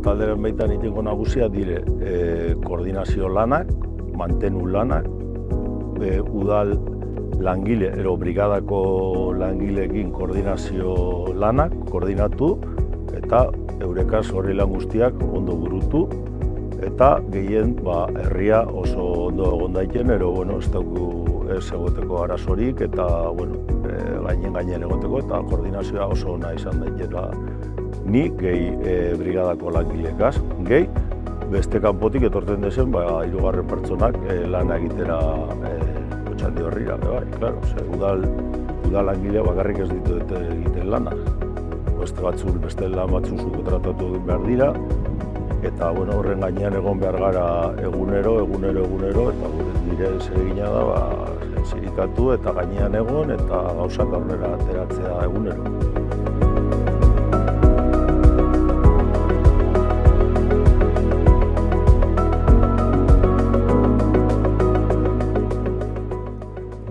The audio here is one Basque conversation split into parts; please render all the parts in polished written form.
talderen baitan itiko nagusia dire koordinazio lanak, mantenu lanak, udal langile, brigadako langileekin koordinazio lanak, koordinatu, eta eurekaz horri lan guztiak ondo burutu, eta gehien herria oso ondo egon daiken, ez dugu ez egoteko arazorik, eta gainen egoteko, eta koordinazioa oso ona izan daitela ni gehi brigadako langilekaz, gehi beste kanpotik etortzen dezen, hirugarren pertsonak lana egitera Otxandi horrira, udal langilea bakarrik ez ditut egiten lana. Beste lan batzuk subkontratatu egin behar dira, eta horren gainean egon behar gara egunero, eta nire zeregina da zirikatu eta gainean egon, eta gauzak aurrera ateratzea egunero.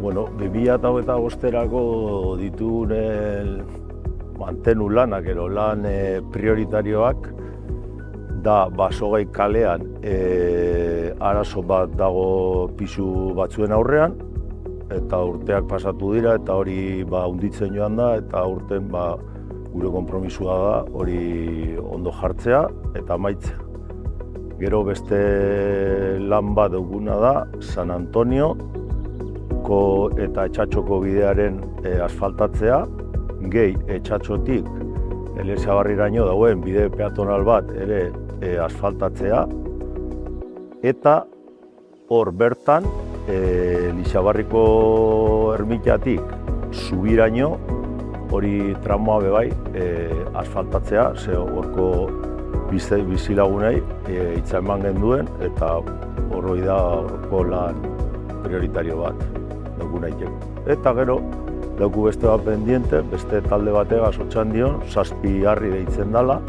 Bueno, 2025 ditugun mantenu lanak, lan prioritarioak, da Basogai kalean arazo bat dago pisu batzuen aurrean, eta urteak pasatu dira, eta hori hunditzen joan da, eta urten gure konpromisua da hori ondo jartzea eta amaitzea. Gero beste lan bat duguna da San Antonioko eta Etxatxoko bidearen asfaltatzea, gehi Etxatxotik Eliezabarriraino dagoen bide peatonal bat ere asfaltatzea, eta hor bertan Lixabarriko ermitatik zubiraino hori tramoa bebai asfaltatzea, ze horko bizilagunei hitza eman genduen, eta horroi da horko lan prioritario bat dugu nahiteko. Eta gero, dauku beste bat pendiente, beste talde bategaz Otxandion, 7 harri deitzen dela,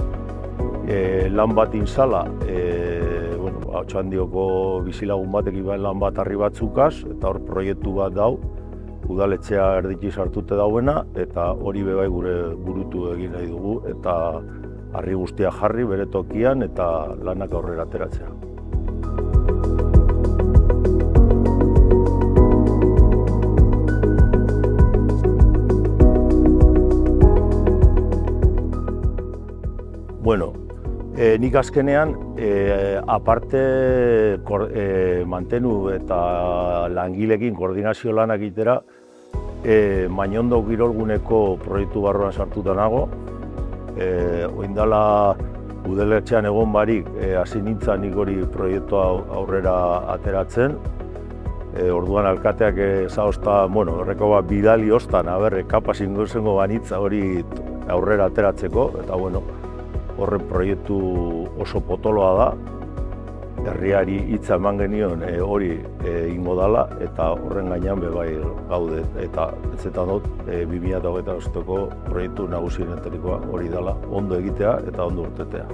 lan bat inzala, Otxandioko bizilagun batek iban lan bat harri batzukaz, eta hor proiektu bat dau, udaletxea erdiki sartute dauena, eta hori bebai gure burutu egin nahi dugu, eta harri guztia jarri bere tokian, eta lanak aurrera ateratzea. Bueno, nik azkenean, aparte mantenu eta langilekin koordinazio lanak egitera, Mañondo kirolguneko proiektu barruan sartuta nago. Oindala udaletxean egon barik, hasi nintzen nik hori proiektua aurrera ateratzen. Orduan alkateak zaozta, horreko bidali ostan, kapaz ingozengo banitza hori aurrera ateratzeko, eta horren proiektu oso potoloa da, herriari hitza eman genion hori ingo dala, eta horren gainean bebai gaude, eta etzetan dut 2025ko proiektu nagusienetarikoa hori dala, ondo egitea eta ondo urtetea.